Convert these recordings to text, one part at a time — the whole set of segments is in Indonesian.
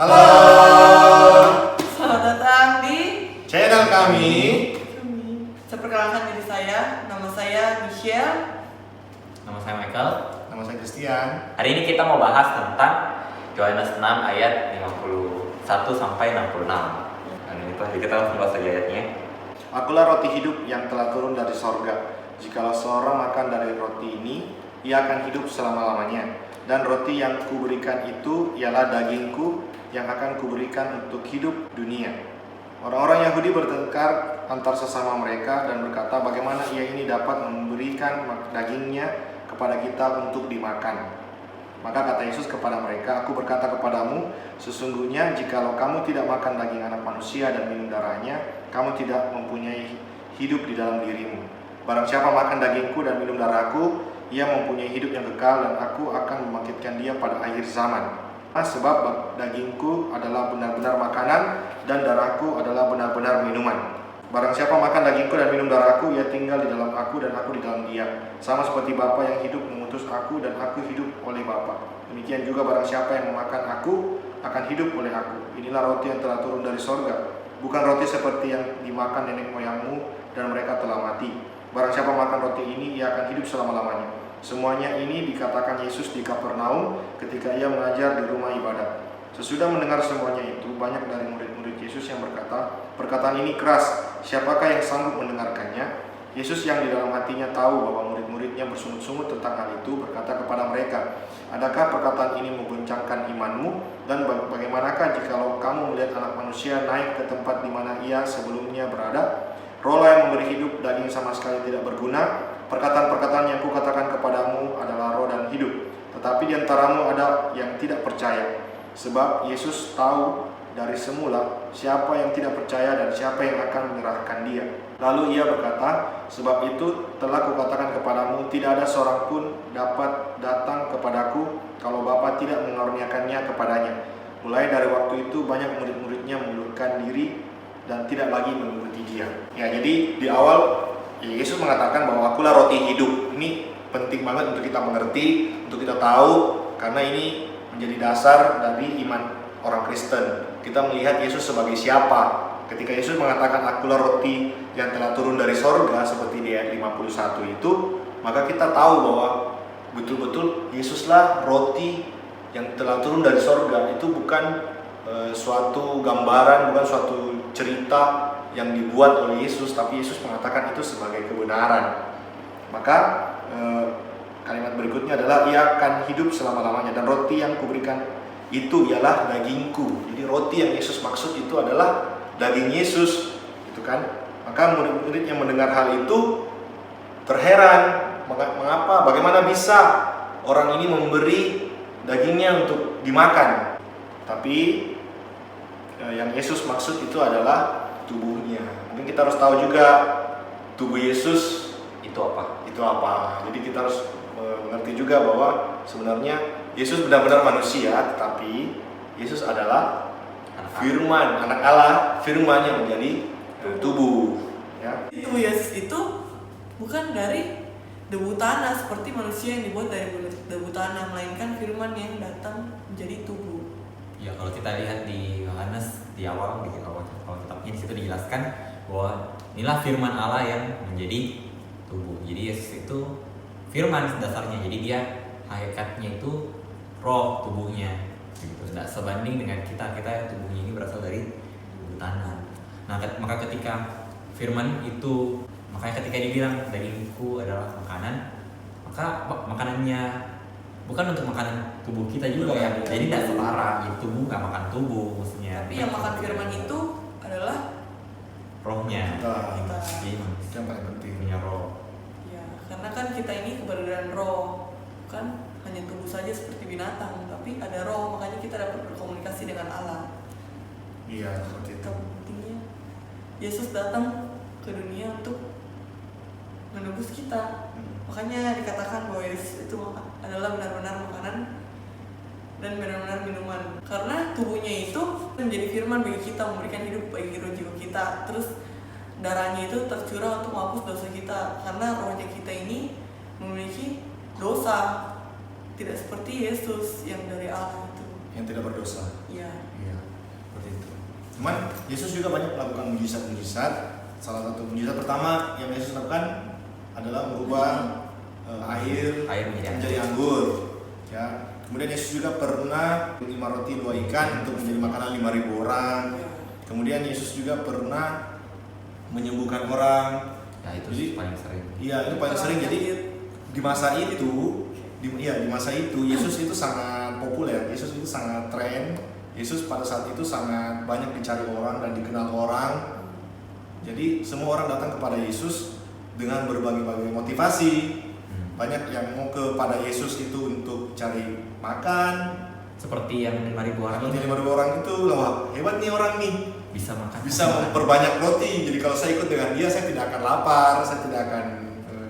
Halo. Selamat datang di Channel kami. Saya perkenalkan diri saya, nama saya Michelle. Nama saya Michael. Nama saya Christian. Hari ini kita mau bahas tentang Yohanes 6 ayat 51 sampai 66. Dan itu kita langsung bahas aja ayatnya. Akulah roti hidup yang telah turun dari sorga. Jikalau seorang makan dari roti ini, ia akan hidup selama-lamanya. Dan roti yang kuberikan itu ialah dagingku yang akan kuberikan untuk hidup dunia. Orang-orang Yahudi bertengkar antar sesama mereka dan berkata, bagaimana ia ini dapat memberikan dagingnya kepada kita untuk dimakan. Maka kata Yesus kepada mereka, aku berkata kepadamu, sesungguhnya jikalau kamu tidak makan daging anak manusia dan minum darahnya, kamu tidak mempunyai hidup di dalam dirimu. Barang siapa makan dagingku dan minum darahku, ia mempunyai hidup yang kekal, dan aku akan membangkitkan dia pada akhir zaman. Sebab dagingku adalah benar-benar makanan, dan darahku adalah benar-benar minuman. Barang siapa makan dagingku dan minum darahku, ia tinggal di dalam aku dan aku di dalam dia. Sama seperti Bapa yang hidup mengutus aku dan aku hidup oleh Bapa. Demikian juga barang siapa yang memakan aku akan hidup oleh aku. Inilah roti yang telah turun dari sorga, bukan roti seperti yang dimakan nenek moyangmu dan mereka telah mati. Barang siapa makan roti ini, ia akan hidup selama-lamanya. Semuanya ini dikatakan Yesus di Kapernaum ketika ia mengajar di rumah ibadat. Sesudah mendengar semuanya itu, banyak dari murid-murid Yesus yang berkata, perkataan ini keras, siapakah yang sanggup mendengarkannya? Yesus yang di dalam hatinya tahu bahwa murid-muridnya bersungut-sungut tentang hal itu, berkata kepada mereka, adakah perkataan ini mengguncangkan imanmu? Dan bagaimanakah jikalau kamu melihat anak manusia naik ke tempat di mana ia sebelumnya berada? Roh yang memberi hidup, daging sama sekali tidak berguna. Perkataan-perkataan yang kukatakan kepadamu adalah roh dan hidup. Tetapi di antaramu ada yang tidak percaya. Sebab Yesus tahu dari semula siapa yang tidak percaya dan siapa yang akan menyerahkan dia. Lalu ia berkata, sebab itu telah kukatakan kepadamu, tidak ada seorang pun dapat datang kepadaku kalau Bapa tidak mengaruniakannya kepadanya. Mulai dari waktu itu banyak murid-muridnya mengundurkan diri dan tidak lagi mengikuti dia. Ya, jadi di awal Yesus mengatakan bahwa akulah roti hidup. Ini penting banget untuk kita mengerti, untuk kita tahu, karena ini menjadi dasar dari iman orang Kristen. Kita melihat Yesus sebagai siapa. Ketika Yesus mengatakan akulah roti yang telah turun dari sorga, seperti di ayat 51 itu, maka kita tahu bahwa betul-betul Yesuslah roti yang telah turun dari sorga. Itu bukan suatu gambaran, bukan suatu cerita yang dibuat oleh Yesus, tapi Yesus mengatakan itu sebagai kebenaran. Maka kalimat berikutnya adalah ia akan hidup selama-lamanya, dan roti yang kuberikan itu ialah dagingku. Jadi roti yang Yesus maksud itu adalah daging Yesus, gitu kan? Maka murid-murid yang mendengar hal itu terheran, mengapa, bagaimana bisa orang ini memberi dagingnya untuk dimakan? Tapi yang Yesus maksud itu adalah tubuhnya. Mungkin kita harus tahu juga tubuh Yesus Itu apa? itu apa. Jadi kita harus mengerti juga bahwa sebenarnya Yesus benar-benar manusia, tetapi Yesus adalah Firman, anak Allah, Firman yang menjadi tubuh. Ya. Tubuh Yesus itu bukan dari debu tanah seperti manusia yang dibuat dari debu tanah, melainkan firman yang datang menjadi tubuh. Ya, kalau kita lihat di Yohanes di awal, di awal kitabnya di situ dijelaskan bahwa inilah firman Allah yang menjadi tubuh. Jadi Yesus itu firman dasarnya. Jadi dia hakikatnya itu roh tubuhnya. Gitu. Tidak sebanding dengan kita tubuhnya ini berasal dari tubuh tanah. Nah, maka ketika firman itu, makanya ketika dibilang dagingku adalah makanan, maka makanannya bukan untuk makanan tubuh kita juga ya. Jadi tidak setara. Jadi tubuh nggak makan tubuh maksudnya. Tapi yang makan firman itu adalah rohnya. kita. Jadi Yang paling penting. punya roh. Ya, karena kan kita ini keberadaan roh, bukan hanya tubuh saja seperti binatang, tapi ada roh, makanya kita dapat berkomunikasi dengan Allah. Iya, seperti itu. Pentingnya Yesus datang ke dunia untuk menebus kita. Makanya dikatakan bahwa Yesus itu adalah benar-benar makanan dan benar-benar minuman. Karena tubuhnya itu menjadi firman bagi kita, memberikan hidup bagi roh jiwa kita. Terus darahnya itu tercurah untuk menghapus dosa kita. Karena rohnya kita ini memiliki dosa, tidak seperti Yesus yang dari Allah itu. Yang tidak berdosa. Iya. Iya. Cuman Yesus juga banyak melakukan mujizat-mujizat. Salah satu mujizat pertama yang Yesus lakukan adalah merubah air menjadi anggur. Ya. Kemudian Yesus juga pernah 5 roti 2 ikan untuk menjadi makanan 5.000 orang. Kemudian Yesus juga pernah menyembuhkan orang. Ya itu Jadi, paling sering. Iya, itu paling sering. Jadi di masa itu, di masa itu Yesus itu sangat populer. Yesus itu sangat tren. Yesus pada saat itu sangat banyak dicari orang dan dikenal orang. Jadi semua orang datang kepada Yesus dengan berbagai-bagai motivasi. Banyak yang mau kepada Yesus itu untuk cari makan. Seperti yang 5.000 orang Seperti ini 5.000 orang itu, wah hebat nih orang nih. bisa makan. Bisa memperbanyak roti. Jadi kalau saya ikut dengan dia, saya tidak akan lapar, saya tidak akan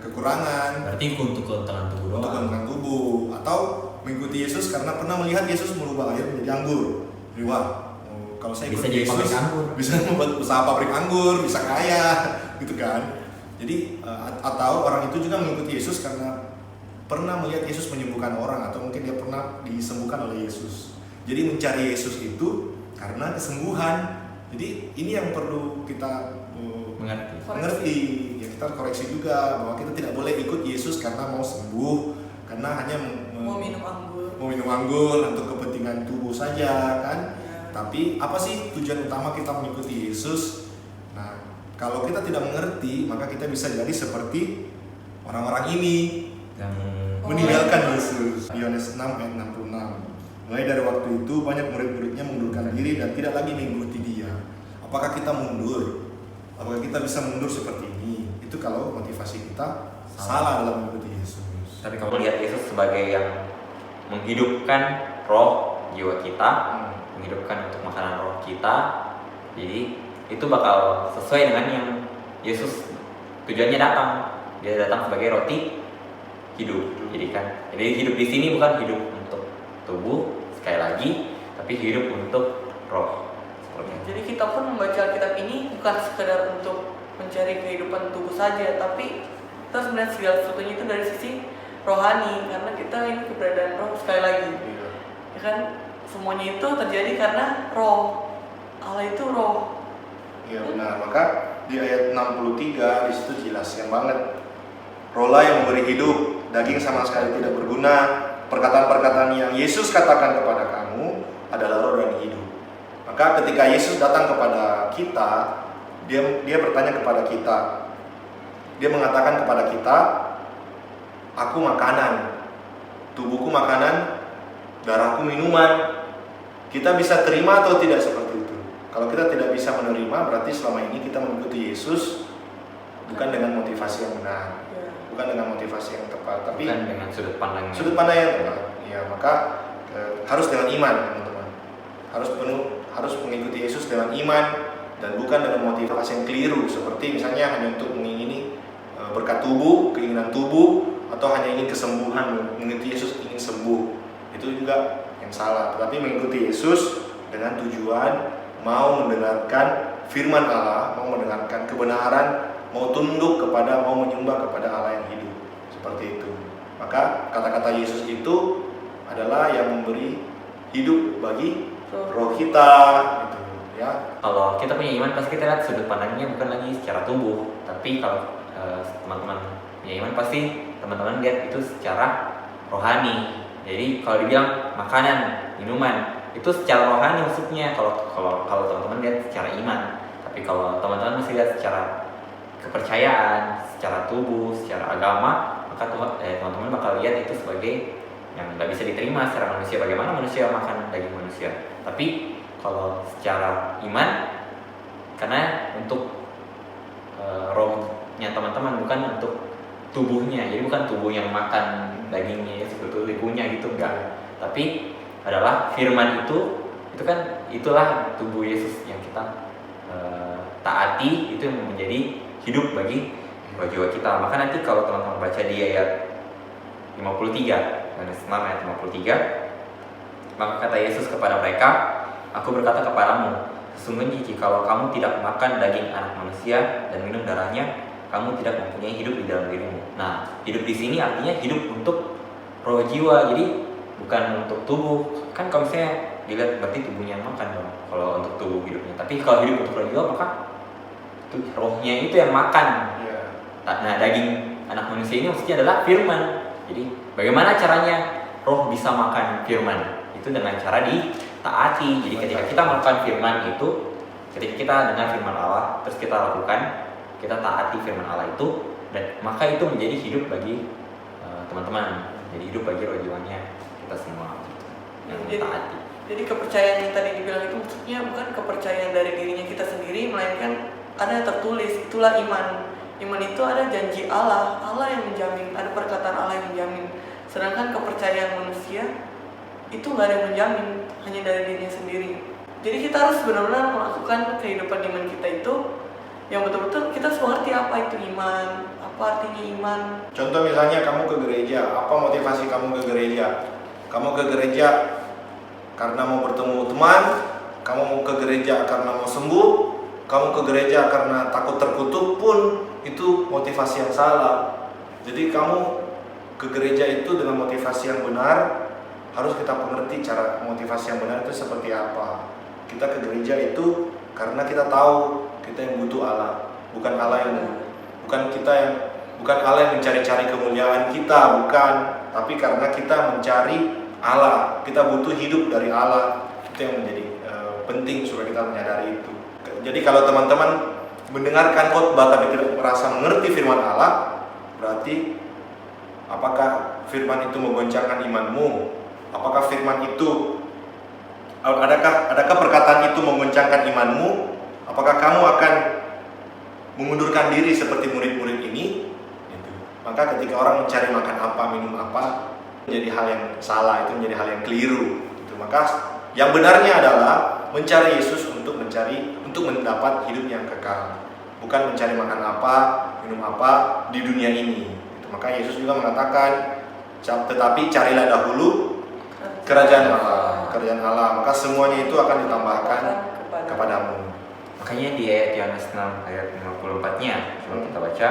kekurangan. Berarti untuk keuntungan tubuh Untuk doang. keuntungan tubuh. Atau mengikuti Yesus karena pernah melihat Yesus merubah air menjadi anggur. Jadi wah, kalau saya ikut Bisa jadi Yesus, pabrik anggur. bisa membuat usaha pabrik anggur, bisa kaya, gitu kan. Jadi atau orang itu juga mengikuti Yesus karena pernah melihat Yesus menyembuhkan orang, atau mungkin dia pernah disembuhkan oleh Yesus. Jadi mencari Yesus itu karena kesembuhan. Jadi ini yang perlu kita mengerti. Ya, kita koreksi juga bahwa kita tidak boleh ikut Yesus karena mau sembuh, karena hanya mau minum anggur untuk kepentingan tubuh saja kan. Ya. Tapi apa sih tujuan utama kita mengikuti Yesus? Nah, kalau kita tidak mengerti, maka kita bisa jadi seperti orang-orang ini Yang meninggalkan Yesus. Yohanes 6 ayat 66. Mulai dari waktu itu banyak murid-muridnya mengundurkan diri dan tidak lagi mengikuti dia. Apakah kita mundur? Apakah kita bisa mundur seperti ini? Itu kalau motivasi kita salah dalam mengikuti Yesus. Tapi kamu lihat Yesus sebagai yang menghidupkan roh jiwa kita, menghidupkan untuk makanan roh kita. Jadi itu bakal sesuai dengan yang Yesus tujuannya datang. Dia datang sebagai roti hidup. Jadi hidup di sini bukan hidup untuk tubuh sekali lagi, tapi hidup untuk roh. Jadi kita pun membaca Alkitab ini bukan sekedar untuk mencari kehidupan tubuh saja, tapi kita harus melihat segala sesuatunya itu dari sisi rohani, karena kita ini keberadaan roh sekali lagi. Ya kan, semuanya itu terjadi karena roh. Allah itu roh. Iya benar. Maka di ayat 63 di situ jelas yang banget. Rohlah yang memberi hidup, daging sama sekali tidak berguna. Perkataan-perkataan yang Yesus katakan kepada kamu adalah roh dan hidup. Maka ketika Yesus datang kepada kita, dia bertanya kepada kita. Dia mengatakan kepada kita, aku makanan, tubuhku makanan, darahku minuman. Kita bisa terima atau tidak seperti itu? Kalau kita tidak bisa menerima, berarti selama ini kita mengikuti Yesus bukan dengan motivasi yang benar, bukan dengan motivasi yang tepat, tapi bukan dengan sudut pandang yang tepat. Ya, maka harus dengan iman, teman-teman. Harus mengikuti Yesus dengan iman dan bukan dengan motivasi yang keliru, seperti misalnya hanya untuk mengingini berkat tubuh, keinginan tubuh, atau hanya ingin kesembuhan, mengikuti Yesus ingin sembuh. Itu juga yang salah. Tetapi mengikuti Yesus dengan tujuan mau mendengarkan firman Allah, mau mendengarkan kebenaran, mau tunduk kepada, mau menyembah kepada Allah yang hidup. Seperti itu. Maka kata-kata Yesus itu adalah yang memberi hidup bagi roh kita, gitu ya. Kalau kita punya iman, pasti kita lihat sudut pandangnya bukan lagi secara tubuh, tapi kalau teman-teman punya iman, pasti teman-teman lihat itu secara rohani. Jadi kalau dibilang makanan, minuman, itu secara rohani maksudnya. Kalau teman-teman lihat secara iman, tapi kalau teman-teman masih lihat secara kepercayaan, secara tubuh, secara agama, maka teman-teman bakal lihat itu sebagai yang nggak bisa diterima secara manusia. Bagaimana manusia makan daging manusia? Tapi kalau secara iman, karena untuk rohnya teman-teman, bukan untuk tubuhnya. Jadi bukan tubuh yang makan dagingnya seperti tubuhnya gitu, enggak. Tapi adalah firman itu kan itulah tubuh Yesus yang kita taati, itu yang menjadi hidup bagi jiwa kita. Maka nanti kalau teman-teman baca di ayat 53, Yohanes 6 ayat 53, maka kata Yesus kepada mereka, aku berkata kepadamu, sesungguhnya jikalau kamu tidak makan daging anak manusia dan minum darahnya, kamu tidak mempunyai hidup di dalam dirimu. Nah, hidup di sini artinya hidup untuk roh jiwa, jadi bukan untuk tubuh. Kan kalau misalnya dilihat berarti tubuhnya yang makan dong kalau untuk tubuh hidupnya. Tapi kalau hidup untuk roh juga maka rohnya itu yang makan. Nah, daging anak manusia ini maksudnya adalah firman. Jadi bagaimana caranya roh bisa makan firman? Itu dengan cara ditaati. Jadi ketika kita melakukan firman itu, ketika kita dengar firman Allah terus kita lakukan, kita taati firman Allah itu, dan maka itu menjadi hidup bagi teman-teman, jadi hidup bagi roh jiwanya kita semua yang taati. Jadi kepercayaan yang tadi dibilang itu maksudnya bukan kepercayaan dari dirinya kita sendiri, melainkan ada yang tertulis, itulah iman. Iman itu ada janji Allah, Allah yang menjamin, ada perkataan Allah yang menjamin. Sedangkan kepercayaan manusia itu nggak ada yang menjamin, hanya dari dirinya sendiri. Jadi kita harus benar-benar melakukan kehidupan iman kita itu yang betul-betul kita harus mengerti apa itu iman, apa artinya iman. Contoh misalnya kamu ke gereja, apa motivasi kamu ke gereja? Kamu ke gereja karena mau bertemu teman, kamu mau ke gereja karena mau sembuh, kamu ke gereja karena takut terkutuk pun itu motivasi yang salah. Jadi kamu ke gereja itu dengan motivasi yang benar, harus kita mengerti cara motivasi yang benar itu seperti apa. Kita ke gereja itu karena kita tahu kita yang butuh Allah, bukan Allah yang mencari-cari kemuliaan kita, bukan, tapi karena kita mencari Allah, kita butuh hidup dari Allah. Itu yang menjadi penting supaya kita menyadari itu. Jadi kalau teman-teman mendengarkan khotbah tapi tidak merasa mengerti firman Allah, berarti apakah firman itu menggoncangkan imanmu? Apakah firman itu, adakah perkataan itu menggoncangkan imanmu? Apakah kamu akan mengundurkan diri seperti murid-murid ini? Maka ketika orang mencari makan apa, minum apa, menjadi hal yang salah, itu menjadi hal yang keliru. Maka yang benarnya adalah mencari Yesus untuk mendapat hidup yang kekal, bukan mencari makan apa, minum apa di dunia ini. Maka Yesus juga mengatakan, tetapi carilah dahulu kerajaan Allah, maka semuanya itu akan ditambahkan kepadamu. Makanya di ayat Yohanes 6 ayat 54-nya coba kita baca,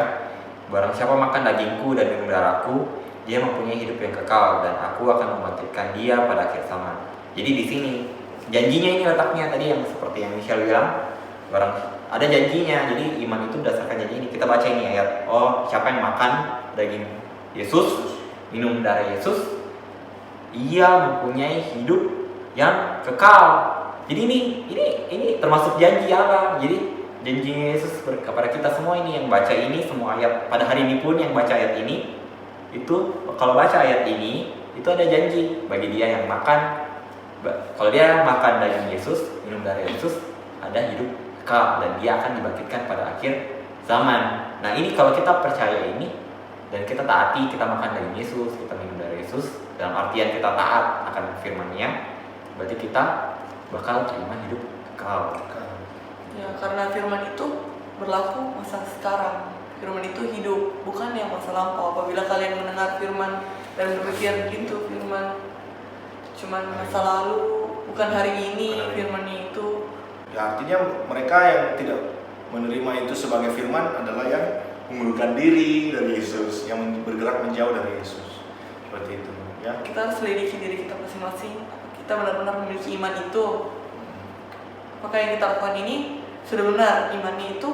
barang siapa makan dagingku dan minum darahku, dia mempunyai hidup yang kekal, dan aku akan membangkitkan dia pada akhir zaman. Jadi di sini janjinya ini letaknya tadi yang seperti yang Michelle bilang, barang ada janjinya. Jadi iman itu berdasarkan janji ini. Kita baca ini ayat, siapa yang makan daging Yesus, minum darah Yesus, ia mempunyai hidup yang kekal. Jadi ini termasuk janji Allah. Jadi janji Yesus kepada kita semua ini yang baca ini semua ayat pada hari ini pun yang baca ayat ini, itu kalau baca ayat ini itu ada janji bagi dia yang makan. Kalau dia makan daging Yesus, minum darah Yesus, ada hidup kekal dan dia akan dibangkitkan pada akhir zaman. Nah ini kalau kita percaya ini dan kita taati, kita makan daging Yesus, kita minum darah Yesus, dalam artian kita taat akan firman-Nya, berarti kita bakal terima hidup kekal. Ya, karena firman itu berlaku masa sekarang. Firman itu hidup, bukan yang masa lampau. Apabila kalian mendengar firman dan berpikir gitu, firman cuman masa lalu, bukan hari ini firman itu. Ya, artinya mereka yang tidak menerima itu sebagai firman adalah yang mengundurkan diri dari Yesus, yang bergerak menjauh dari Yesus. Seperti itu, ya. Kita harus selidiki diri kita masing-masing. Kita benar-benar memiliki iman itu. Maka yang kita lakukan ini sudah benar, imannya itu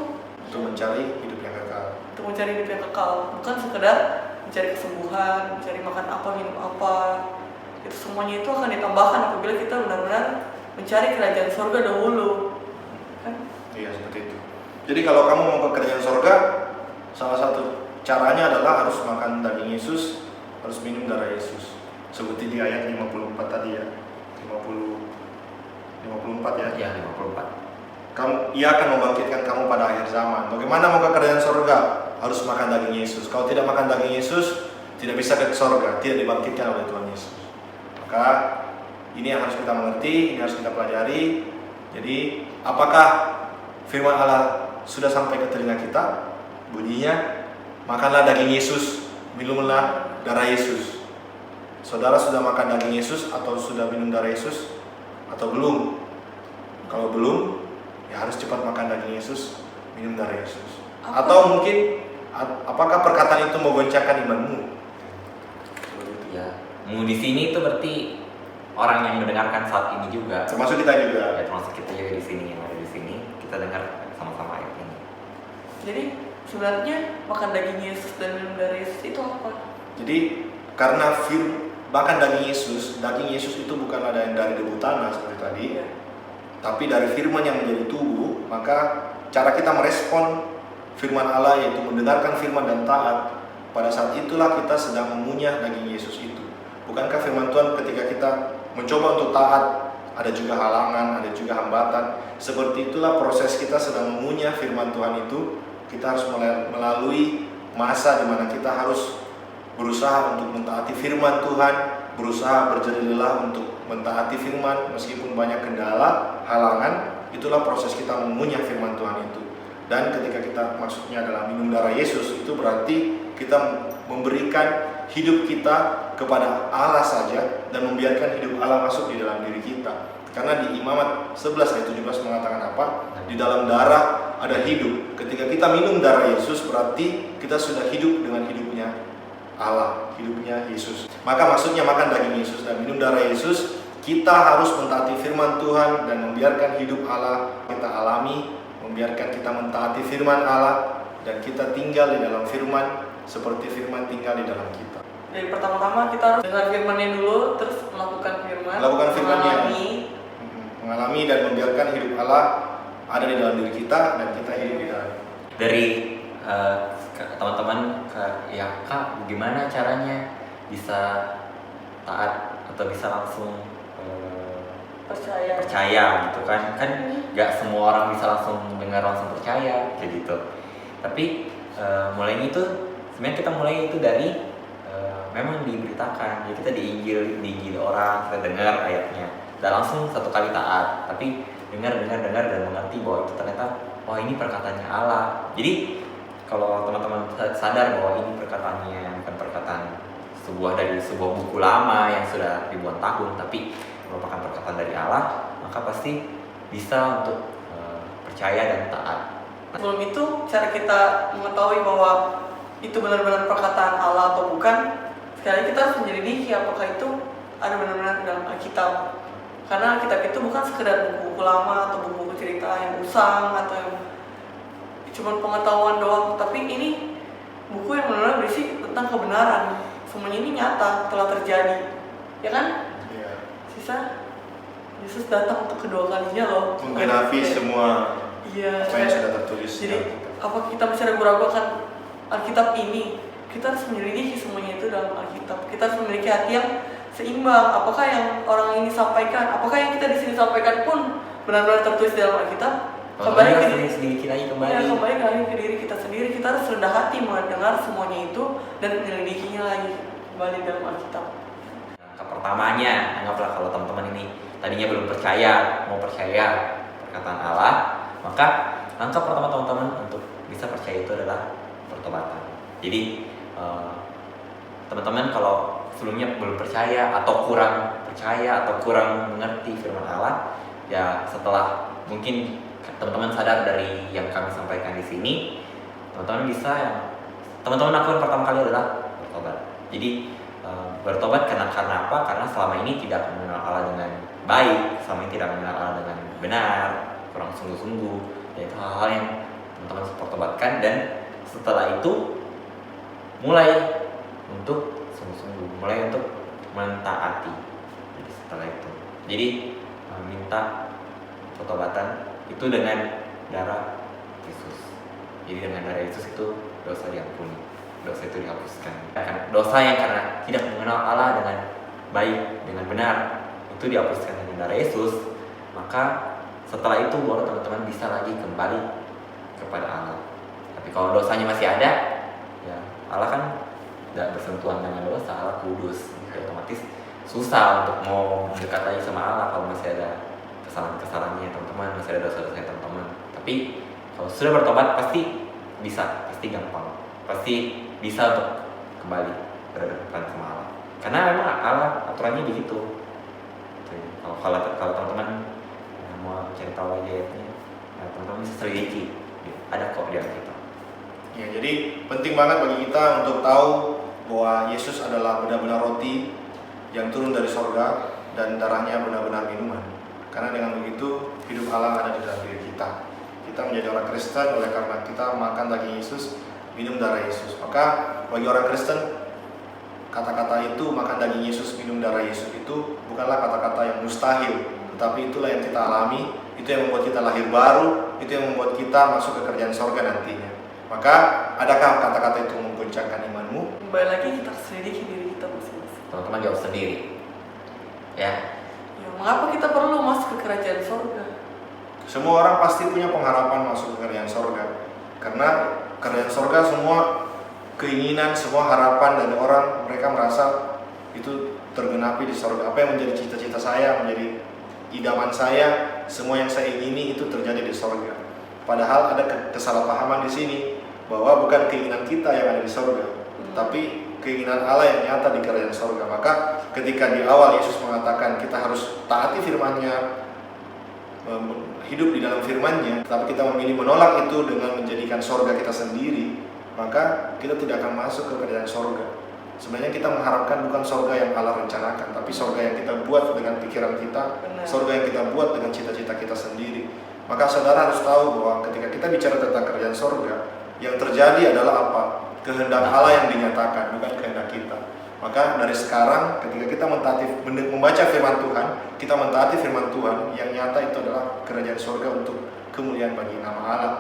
untuk mencari hidup yang kekal. Untuk mencari hidup yang kekal, bukan sekedar mencari kesembuhan, mencari makan apa, minum apa. Itu semuanya itu akan ditambahkan apabila kita benar-benar mencari kerajaan surga dahulu. Kan? Iya, seperti itu. Jadi kalau kamu mau ke kerajaan surga, salah satu caranya adalah harus makan daging Yesus, harus minum darah Yesus. Seperti di ayat 54 tadi ya. 54 ya. Ya, 54. Ia akan membangkitkan kamu pada akhir zaman. Bagaimana mau ke kerajaan surga? Harus makan daging Yesus. Kalau tidak makan daging Yesus, tidak bisa ke surga, tidak dibangkitkan oleh Tuhan Yesus. Maka ini yang harus kita mengerti, ini harus kita pelajari. Jadi, apakah firman Allah sudah sampai ke telinga kita? Bunyinya, makanlah daging Yesus, minumlah darah Yesus. Saudara sudah makan daging Yesus atau sudah minum darah Yesus? Atau belum? Kalau belum, ya harus cepat makan daging Yesus, minum darah Yesus. Atau mungkin, apakah perkataan itu menggoncangkan imanmu? Ya, di sini itu berarti orang yang mendengarkan saat ini juga. Termasuk kita juga. Ya, termasuk kita juga di sini yang ada di sini, kita dengar sama-sama ayat ini. Jadi sebenarnya makan daging Yesus dan minum darah Yesus itu apa? Jadi karena makan daging Yesus itu bukan ada yang dari debu tanah seperti tadi, Iya. tapi dari firman yang menjadi tubuh. Maka cara kita merespon firman Allah yaitu mendengarkan firman dan taat. Pada saat itulah kita sedang mengunyah daging Yesus itu. Bukankah firman Tuhan ketika kita mencoba untuk taat, ada juga halangan, ada juga hambatan. Seperti itulah proses kita sedang mengunyah firman Tuhan itu. Kita harus melalui masa di mana kita harus berusaha untuk mentaati firman Tuhan, berusaha berjerih lelah untuk mentaati firman meskipun banyak kendala, halangan. Itulah proses kita mengunyah firman Tuhan itu. Dan ketika kita maksudnya adalah minum darah Yesus, itu berarti kita memberikan hidup kita kepada Allah saja dan membiarkan hidup Allah masuk di dalam diri kita. Karena di Imamat 11 ayat 17 mengatakan apa? Di dalam darah ada hidup. Ketika kita minum darah Yesus berarti kita sudah hidup dengan hidupnya Allah, hidupnya Yesus. Maka maksudnya makan daging Yesus dan minum darah Yesus, kita harus mentaati firman Tuhan dan membiarkan hidup Allah kita alami, membiarkan kita mentaati firman Allah dan kita tinggal di dalam firman seperti firman tinggal di dalam kita. Jadi pertama-tama kita harus dengar firman-Nya dulu, terus melakukan firman, Melakukan firman-Nya. mengalami. Dan membiarkan hidup Allah ada di dalam diri kita dan kita hidup di dalam. Dari teman-teman ya Kak, gimana caranya bisa taat atau bisa langsung percaya gitu kan nggak semua orang bisa langsung dengar langsung percaya kayak gitu. Tapi mulainya itu sebenarnya kita mulai itu dari memang diberitakan, jadi kita diinjil orang, kita dengar ayatnya dan langsung satu kali taat, tapi dengar dan mengerti bahwa itu ternyata wah ini perkataannya Allah. Jadi kalau teman-teman sadar bahwa ini perkataannya bukan perkataan dari sebuah buku lama yang sudah ribuan tahun, tapi merupakan perkataan dari Allah, maka pasti bisa untuk percaya dan taat. Sebelum itu, cara kita mengetahui bahwa itu benar-benar perkataan Allah atau bukan, sekali kita harus menyelidiki apakah itu ada benar-benar dalam Alkitab. Karena Alkitab itu bukan sekedar buku-buku lama atau buku-buku cerita yang usang atau yang cuma pengetahuan doang, tapi ini buku yang benar-benar berisi tentang kebenaran. Semuanya ini nyata, telah terjadi, ya kan? Iya. Sisa Yesus datang untuk kedua kalinya loh. Menggenapi semua Iya. apa yang sudah tertulis. Jadi apa kita bisa ragu-ragu akan Alkitab ini? Kita harus menyelidiki semuanya itu dalam Alkitab. Kita harus memiliki hati yang seimbang. Apakah yang orang ini sampaikan, apakah yang kita di sini sampaikan pun benar-benar tertulis dalam Alkitab? Kembali ke diri sedikit lagi kembali ke diri kita sendiri. Kita harus rendah hati mendengar semuanya itu dan menyelidikinya lagi kembali dalam Alkitab. Langkah pertamanya, anggaplah kalau teman-teman ini tadinya belum percaya, mau percaya perkataan Allah, maka langkah pertama teman-teman untuk bisa percaya itu adalah pertobatan. Jadi teman-teman kalau sebelumnya belum percaya atau kurang percaya atau kurang mengerti firman Allah, ya setelah mungkin teman-teman sadar dari yang kami sampaikan di sini, teman-teman lakukan pertama kali adalah bertobat. Jadi bertobat karena apa? Karena selama ini tidak mengenal Allah dengan baik, selama ini tidak mengenal Allah dengan benar, kurang sungguh-sungguh. Yaitu hal-hal yang teman-teman harus pertobatkan, dan setelah itu mulai untuk sungguh-sungguh, mulai untuk mentaati. Jadi setelah itu, jadi minta pertobatan itu dengan darah Yesus. Jadi dengan darah Yesus itu dosa diampuni, dosa itu dihapuskan. Dosa yang karena tidak mengenal Allah dengan baik, dengan benar, itu dihapuskan dengan darah Yesus. Maka setelah itu baru teman-teman bisa lagi kembali kepada Allah. Tapi kalau dosanya masih ada, ya Allah kan tidak bersentuhan dengan dosa, Allah kudus, jadi otomatis susah untuk mau mendekat lagi sama Allah kalau masih ada kesalahan-kesalahannya teman-teman, masih ada dosa-dosanya teman-teman. Tapi kalau sudah bertobat pasti bisa, pasti gampang, pasti bisa untuk kembali berhadapan sama Allah. Karena memang Allah aturannya begitu. Kalau teman-teman mau cari tahu aja ayatnya, teman-teman bisa selidiki, ada kok di Alkitab. Ya, jadi penting banget bagi kita untuk tahu bahwa Yesus adalah benar-benar roti yang turun dari sorga, dan darahnya benar-benar minuman. Karena dengan begitu hidup Allah ada di dalam diri kita. Kita menjadi orang Kristen oleh karena kita makan daging Yesus, minum darah Yesus. Maka bagi orang Kristen, kata-kata itu makan daging Yesus, minum darah Yesus itu bukanlah kata-kata yang mustahil, tetapi itulah yang kita alami, itu yang membuat kita lahir baru, itu yang membuat kita masuk ke kerajaan sorga nantinya. Maka adakah kata-kata itu menggoncangkan imanmu? Kembali lagi kita selidiki diri kita masing-masing. Teman-teman jawab sendiri. Ya, Ya, mengapa kita perlu masuk ke kerajaan sorga? Semua orang pasti punya pengharapan masuk ke kerajaan sorga. Karena kerajaan sorga semua keinginan, semua harapan dari orang, mereka merasa itu tergenapi di sorga. Apa yang menjadi cita-cita saya, menjadi idaman saya, semua yang saya ingini itu terjadi di sorga. Padahal ada kesalahpahaman di sini, bahwa bukan keinginan kita yang ada di sorga, tapi keinginan Allah yang nyata di kerajaan sorga. Maka ketika di awal Yesus mengatakan kita harus taati firman-Nya, hidup di dalam firman-Nya, tapi kita memilih menolak itu dengan menjadikan sorga kita sendiri, maka kita tidak akan masuk ke kerajaan sorga. Sebenarnya kita mengharapkan bukan sorga yang Allah rencanakan, tapi sorga yang kita buat dengan pikiran kita, sorga yang kita buat dengan cita-cita kita sendiri. Maka saudara harus tahu bahwa ketika kita bicara tentang kerajaan sorga, yang terjadi adalah apa? Kehendak Allah yang dinyatakan, bukan kehendak kita. Maka dari sekarang ketika kita membaca firman Tuhan, kita mentaati firman Tuhan, yang nyata itu adalah kerajaan sorga untuk kemuliaan bagi nama Allah.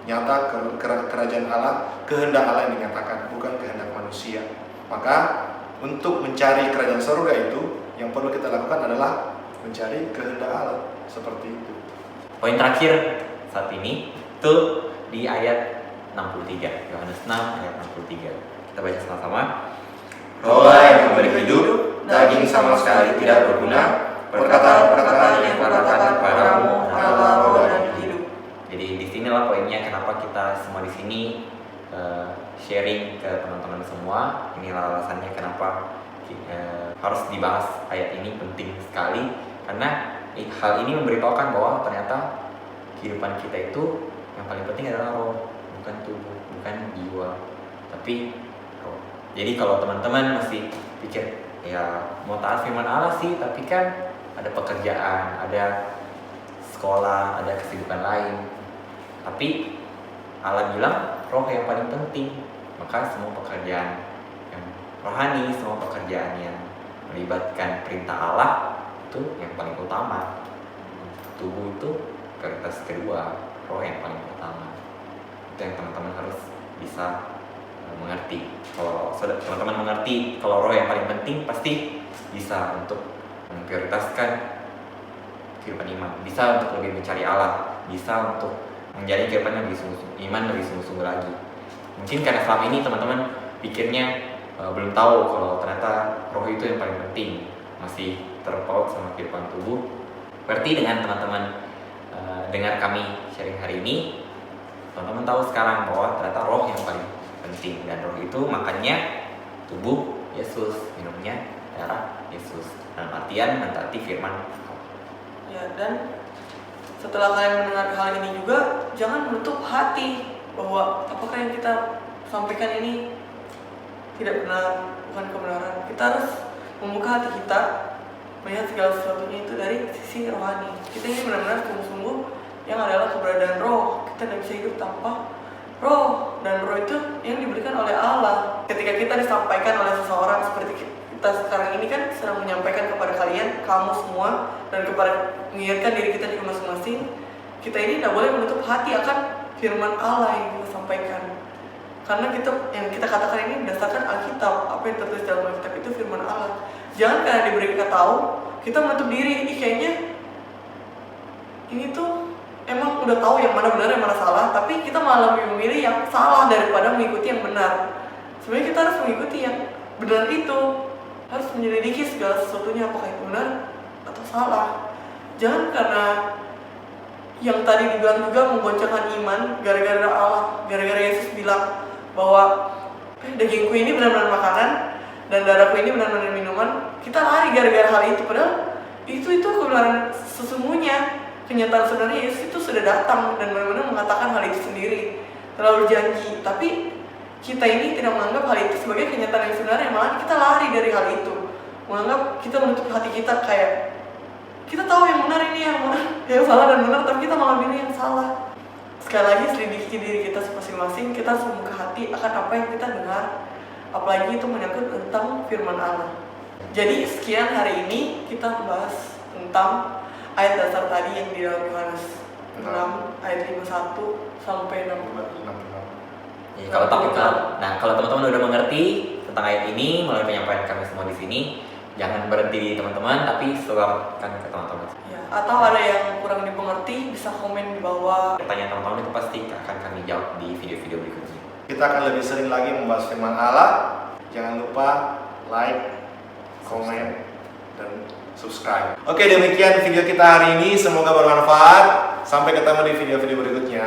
Nyata kerajaan Allah, kehendak Allah yang dinyatakan, bukan kehendak manusia. Maka untuk mencari kerajaan sorga itu, yang perlu kita lakukan adalah mencari kehendak Allah, seperti itu. poin terakhir saat ini itu di ayat 63, Yohanes 6 ayat 63. Kita baca sama-sama. Roh yang memberi hidup, daging sama sekali tidak berguna. Perkataan-perkataan yang katakan kepadamu adalah roh dan hidup. Jadi disinilah poinnya kenapa kita semua di sini sharing ke teman-teman semua. Inilah alasannya kenapa harus dibahas ayat ini, penting sekali karena hal ini memberitahukan bahwa ternyata kehidupan kita itu yang paling penting adalah roh, bukan tubuh, bukan jiwa, tapi roh. Jadi kalau teman-teman masih pikir ya mau taat firman Allah sih, tapi kan ada pekerjaan, ada sekolah, ada kesibukan lain, tapi Allah bilang roh yang paling penting. Maka semua pekerjaan yang rohani, semua pekerjaan yang melibatkan perintah Allah itu yang paling utama. Tubuh itu prioritas kedua, roh yang paling utama. Itu yang teman-teman harus bisa mengerti. Kalau teman-teman mengerti kalau roh yang paling penting, pasti bisa untuk memprioritaskan kehidupan iman, bisa untuk lebih mencari Allah, bisa untuk menjadi kehidupan lebih sungguh-sungguh lagi. Mungkin karena selama ini teman-teman pikirnya belum tahu kalau ternyata roh itu yang paling penting, masih terpaut sama kehidupan tubuh. Berarti dengan teman-teman dengar kami sharing hari ini, teman-teman tahu sekarang bahwa ternyata roh yang paling penting, dan roh itu makannya tubuh Yesus, minumnya darah Yesus, dalam artian mentaati firman. Ya, dan setelah kalian mendengar hal ini juga, jangan menutup hati bahwa apakah yang kita sampaikan ini tidak benar, bukan kebenaran. Kita harus membuka hati kita, melihat segala sesuatunya itu dari sisi rohani. Kita ini benar-benar sungguh-sungguh yang adalah keberadaan roh. Kita tidak bisa hidup tanpa roh, dan roh itu yang diberikan oleh Allah. Ketika kita disampaikan oleh seseorang seperti kita sekarang ini kan sedang menyampaikan kepada kalian, kamu semua, dan kepada mengingatkan diri kita juga masing-masing, kita ini tidak boleh menutup hati akan firman Allah yang kita sampaikan. Karena yang kita katakan ini berdasarkan Alkitab, apa yang tertulis dalam Alkitab itu firman Allah. Jangan karena diberi kita tahu, kita menutup diri. Kayaknya ini tuh emang udah tahu yang mana benar, yang mana salah, tapi kita malah lebih memilih yang salah daripada mengikuti yang benar. Sebenarnya kita harus mengikuti yang benar itu, harus menyelidiki segala sesuatunya apakah itu benar atau salah. Jangan karena yang tadi dibilang juga menggoncangkan iman, gara-gara Allah, gara-gara Yesus bilang bahwa dagingku ini benar-benar makanan dan darahku ini benar-benar minuman, kita lari gara-gara hal itu. Padahal itu kebenaran sesungguhnya. Kenyataan sebenarnya Yesus itu sudah datang dan benar-benar mengatakan hal itu sendiri, telah berjanji. Tapi kita ini tidak menganggap hal itu sebagai kenyataan yang sebenarnya, malah kita lari dari hal itu. menganggap kita menutup hati kita, kayak kita tahu yang benar ini yang benar, yang salah dan benar, tapi kita malah pilih yang salah. Sekali lagi selidiki diri kita masing-masing, kita harus membuka hati akan apa yang kita dengar, apalagi itu menyangkut tentang firman Allah. Jadi sekian hari ini kita membahas tentang ayat dasar tadi yang di dalam Yohanes 6 ayat 51 sampai 66. Ya, kalau teman-teman udah mengerti tentang ayat ini melalui penyampaian kami semua di sini, jangan berhenti di teman-teman, tapi sebarkan ke teman-teman. Ya, atau ada yang kurang dimengerti bisa komen di bawah. Pertanyaan teman-teman itu pasti akan kami jawab di video-video berikutnya. Kita akan lebih sering lagi membahas firman Allah. Jangan lupa like, komen, dan subscribe. Oke, demikian video kita hari ini. Semoga bermanfaat. Sampai ketemu di video-video berikutnya.